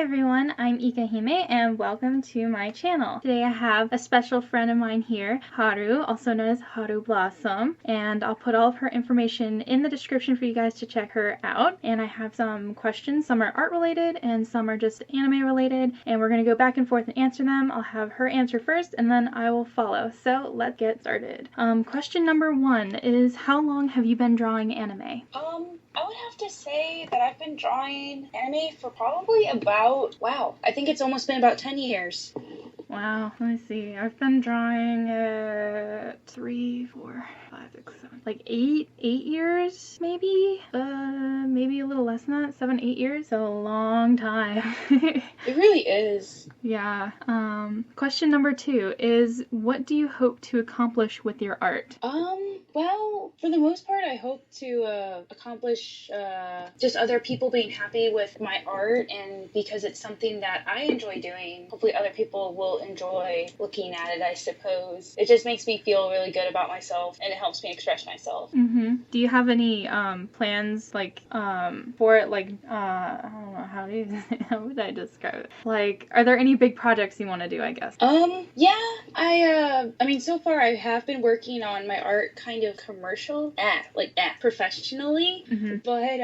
everyone, I'm ika.himee and welcome to my channel. Today I have a special friend of mine here, Haru, also known as Haru Blossom, and I'll put all of her information in the description for you guys to check her out. And I have some questions, some are art related and some are just anime related, and we're going to go back and forth and answer them. I'll have her answer first and then I will follow. So let's get started. Question number 1 is, how long have you been drawing anime? I would have to say that I've been drawing anime for probably about, I think it's almost been about 10 years. Wow, let me see. I've been drawing 3, 4, 5, 6, 7, like 8 years, maybe? Maybe a little less than that, 7, 8 years. So a long time. It really is. Yeah. Question number 2 is, what do you hope to accomplish with your art? Well, for the most part, I hope to accomplish just other people being happy with my art, and because it's something that I enjoy doing, hopefully other people will enjoy looking at it, I suppose. It just makes me feel really good about myself, and it helps me express myself. Mm-hmm. Do you have any plans, like, for it, like, I don't know, how would I describe it? Like, are there any big projects you want to do, I guess? Yeah, I mean, so far I have been working on my art kind of professionally, but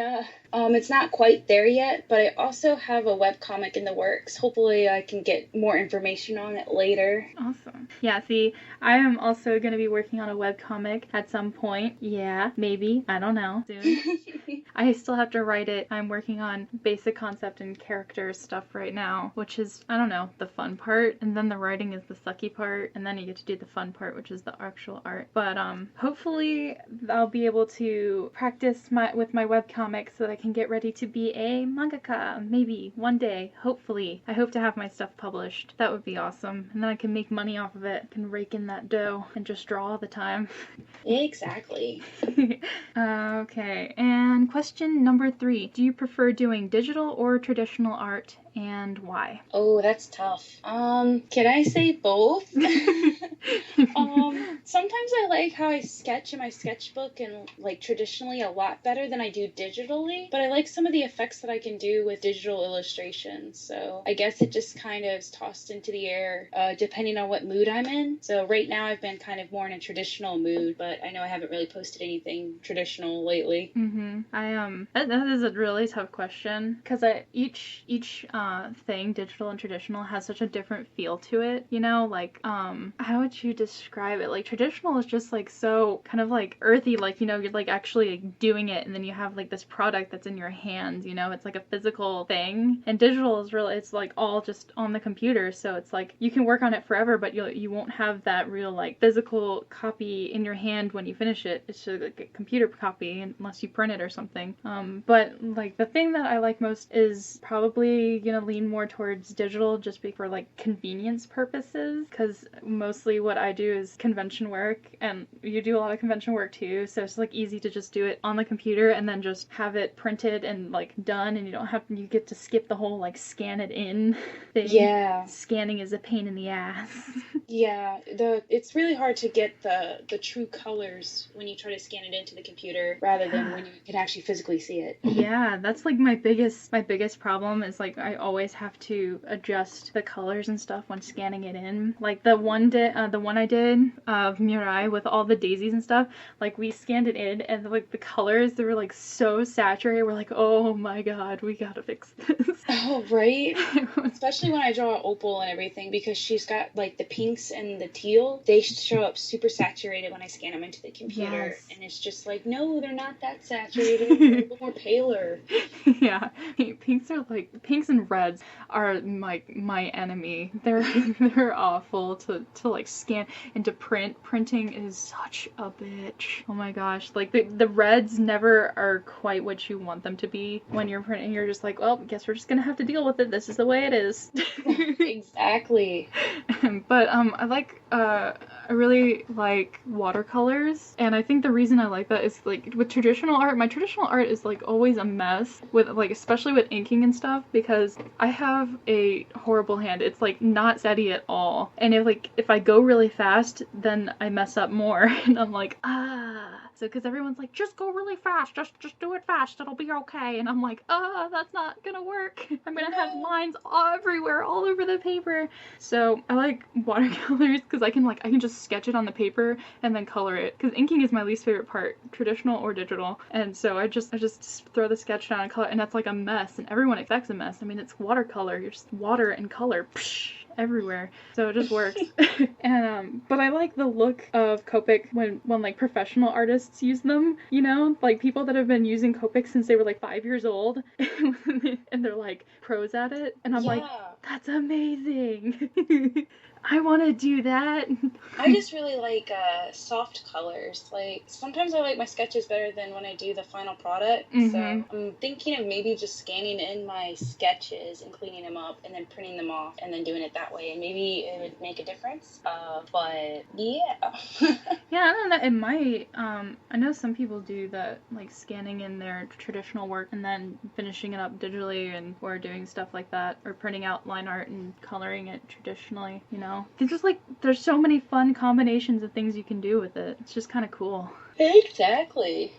it's not quite there yet. But I also have a webcomic in the works. Hopefully I can get more information on it later. Awesome. Yeah, see, I am also going to be working on a webcomic at some point. Yeah, maybe. I don't know. Soon. I still have to write it. I'm working on basic concept and character stuff right now, which is, I don't know, the fun part. And then the writing is the sucky part. And then you get to do the fun part, which is the actual art. But hopefully I'll be able to practice with my webcomic so that I can get ready to be a mangaka. Maybe one day, hopefully. I hope to have my stuff published. That would be awesome. And then I can make money off of it. I can rake in that dough and just draw all the time. Exactly. Okay, and question number 3. Do you prefer doing digital or traditional art, and why? Oh, that's tough. Can I say both? Sometimes I like how I sketch in my sketchbook and like traditionally a lot better than I do digitally, but I like some of the effects that I can do with digital illustrations. So I guess it just kind of is tossed into the air depending on what mood I'm in. So right now I've been kind of more in a traditional mood, but I know I haven't really posted anything traditional lately. That is a really tough question, because each thing, digital and traditional, has such a different feel to it, you know? Like, how would you describe it? Like, traditional is just like so kind of like earthy, like, you know, you're like actually like doing it, and then you have like this product that's in your hands, you know? It's like a physical thing. And digital is really, it's like all just on the computer, so it's like you can work on it forever, but you won't have that real like physical copy in your hand when you finish it. It's just like a computer copy unless you print it or something. But like the thing that I like most is probably gonna lean more towards digital, just for like convenience purposes, because mostly what I do is convention work, and you do a lot of convention work too, so it's like easy to just do it on the computer and then just have it printed and like done, and you get to skip the whole like scan it in thing. Yeah. Scanning is a pain in the ass. Yeah, it's really hard to get the true colors when you try to scan it into the computer rather than when you can actually physically see it. Yeah, that's like my biggest problem is like I always have to adjust the colors and stuff when scanning it in. Like the one I did of Mirai with all the daisies and stuff, like we scanned it in and like the colors, they were like so saturated. We're like, oh my god, we gotta fix this. Oh, right? Especially when I draw Opal and everything, because she's got like the pinks and the teal, they show up super saturated when I scan them into the computer. Yes. And it's just like, no, they're not that saturated. They're a little more paler. Yeah, pinks and reds are like my enemy. They're awful to like scan and to print. Printing is such a bitch. Oh my gosh, like the reds never are quite what you want them to be when you're printing. You're just like, well, guess we're just gonna have to deal with it. This is the way it is. Exactly. But I really like watercolors, and I think the reason I like that is like with traditional art, my traditional art is like always a mess with like, especially with inking and stuff, because I have a horrible hand. It's like not steady at all, and if I go really fast, then I mess up more and I'm like, So, because everyone's like, just go really fast, just do it fast, it'll be okay. And I'm like, that's not gonna work. I'm gonna have lines everywhere, all over the paper. So I like watercolors because I can just sketch it on the paper and then color it. Because inking is my least favorite part, traditional or digital. And so I just throw the sketch down and color, and that's like a mess. And everyone expects a mess. I mean, it's watercolor. You're just water and color. Psh, everywhere. So it just works. And but I like the look of Copic when like professional artists use them, you know, like people that have been using Copic since they were like 5 years old and they're like pros at it, and I'm like, that's amazing. I want to do that. I just really like soft colors. Like, sometimes I like my sketches better than when I do the final product. Mm-hmm. So I'm thinking of maybe just scanning in my sketches and cleaning them up and then printing them off and then doing it that way. And maybe it would make a difference. But yeah. Yeah, I don't know. It might. I know some people do that, like scanning in their traditional work and then finishing it up digitally, or doing stuff like that, or printing out line art and coloring it traditionally, you know? It's just like, there's so many fun combinations of things you can do with it. It's just kind of cool. Exactly.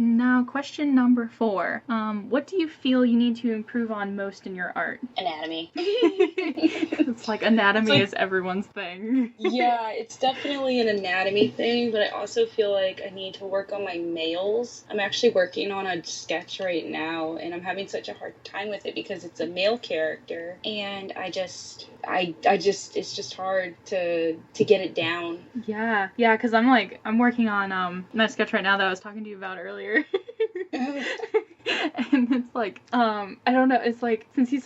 Now, question number 4. What do you feel you need to improve on most in your art? Anatomy. It's like anatomy is everyone's thing. Yeah, it's definitely an anatomy thing, but I also feel like I need to work on my males. I'm actually working on a sketch right now, and I'm having such a hard time with it because it's a male character, and I just it's just hard to get it down. Yeah, because I'm working on my sketch right now that I was talking to you about earlier. And it's like, I don't know, it's like, since he's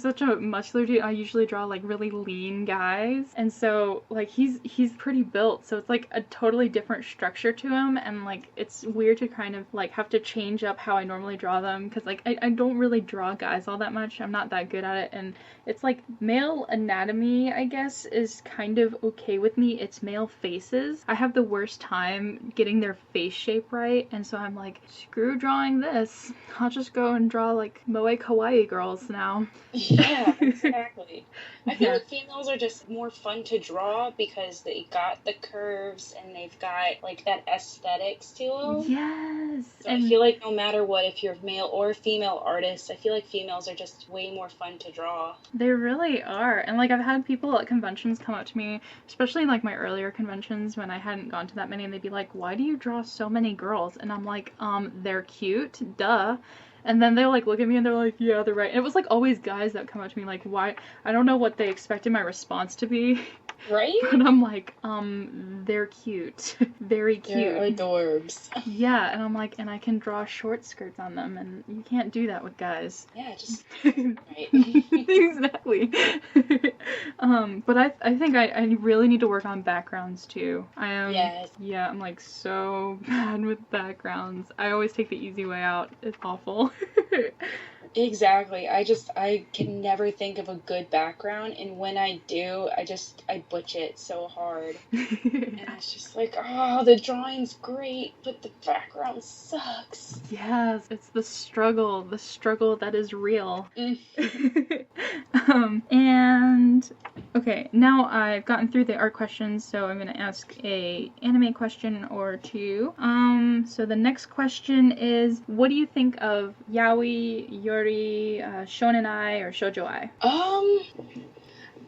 such a muscular dude, I usually draw like really lean guys, and so like he's pretty built, so it's like a totally different structure to him, and like it's weird to kind of like have to change up how I normally draw them, because like I don't really draw guys all that much. I'm not that good at it, and it's like male anatomy, I guess, is kind of okay with me. It's male faces. I have the worst time getting their face shape right, and so I'm like, screw drawing this. I'll just go and draw like moe kawaii girls now. Yeah, exactly. I feel like females are just more fun to draw because they got the curves and they've got like that aesthetics to them. Yes. So I feel like no matter what, if you're a male or female artist, I feel like females are just way more fun to draw. They really are. And like I've had people at conventions come up to me, especially like my earlier conventions when I hadn't gone to that many, and they'd be like, why do you draw so many girls? And I'm like, they're cute, duh. And then they like look at me and they're like, yeah, they're right. And it was like always guys that come up to me like, why? I don't know what they expected my response to be. Right? But I'm like, they're cute. Very cute. They're adorbs. Yeah, and I'm like, and I can draw short skirts on them, and you can't do that with guys. Yeah, just right. Exactly. But I think I really need to work on backgrounds too. I am. Yes. Yeah, I'm like so bad with backgrounds. I always take the easy way out. It's awful. Exactly. I can never think of a good background, and when I do, I butch it so hard. And it's just like, oh, the drawing's great, but the background sucks. Yes, it's the struggle that is real. And okay, now I've gotten through the art questions, so I'm gonna ask a anime question or two. So the next question is, what do you think of yaoi, yuri, shonen ai, or shoujo ai?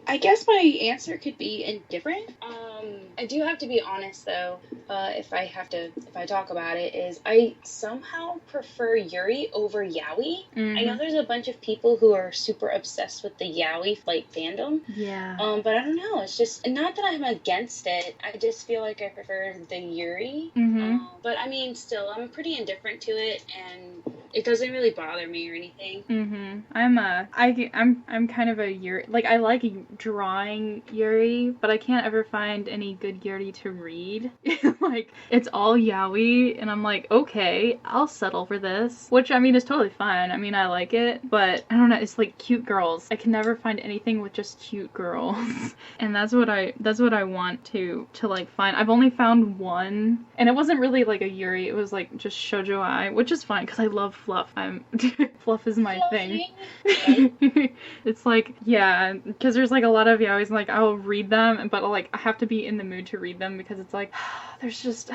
I guess my answer could be indifferent. I do have to be honest though, if I talk about it, is I somehow prefer yuri over yaoi. Mm-hmm. I know there's a bunch of people who are super obsessed with the yaoi like fandom. Yeah. But I don't know, it's just, not that I'm against it, I just feel like I prefer the yuri. Mm-hmm. But I mean, still, I'm pretty indifferent to it, and it doesn't really bother me or anything. Mm-hmm. I'm kind of a yuri, like I like drawing yuri, but I can't ever find any good yuri to read. Like, it's all yaoi, and I'm like, okay, I'll settle for this, which I mean is totally fine. I mean, I like it, but I don't know, it's like cute girls. I can never find anything with just cute girls. And that's what I want to like find. I've only found one, and it wasn't really like a yuri, it was like just shoujo ai, which is fine because I love fluff. Fluff is my thing. Fluffy. It's like, yeah, because there's like a lot of yaois, like I'll read them, but like I have to be in the mood to read them because it's like, there's just,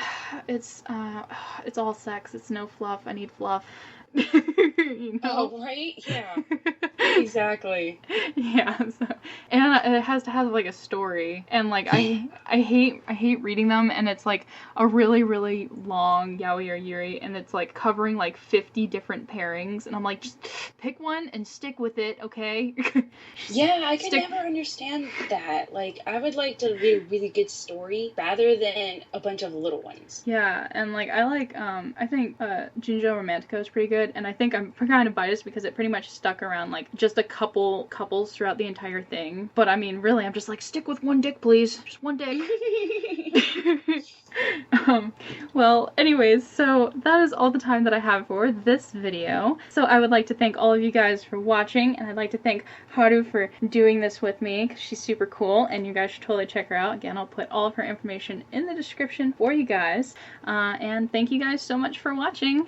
it's all sex. It's no fluff. I need fluff. You know? Oh, right? Yeah. Exactly. Yeah, so, and it has to have like a story, and like I hate reading them, and it's like a really really long yaoi or yuri, and it's like covering like 50 different pairings, and I'm like, just pick one and stick with it, okay? Yeah, I could never understand that. Like, I would like to read a really good story rather than a bunch of little ones. Yeah, and like I think Junjo Romantico is pretty good, and I think I'm kind of biased because it pretty much stuck around like just a couple couples throughout the entire thing. But I mean, really, I'm just like, stick with one dick, please. Just one dick. Well, anyways, so that is all the time that I have for this video. So I would like to thank all of you guys for watching, and I'd like to thank Haru for doing this with me because she's super cool, and you guys should totally check her out. Again, I'll put all of her information in the description for you guys. And thank you guys so much for watching.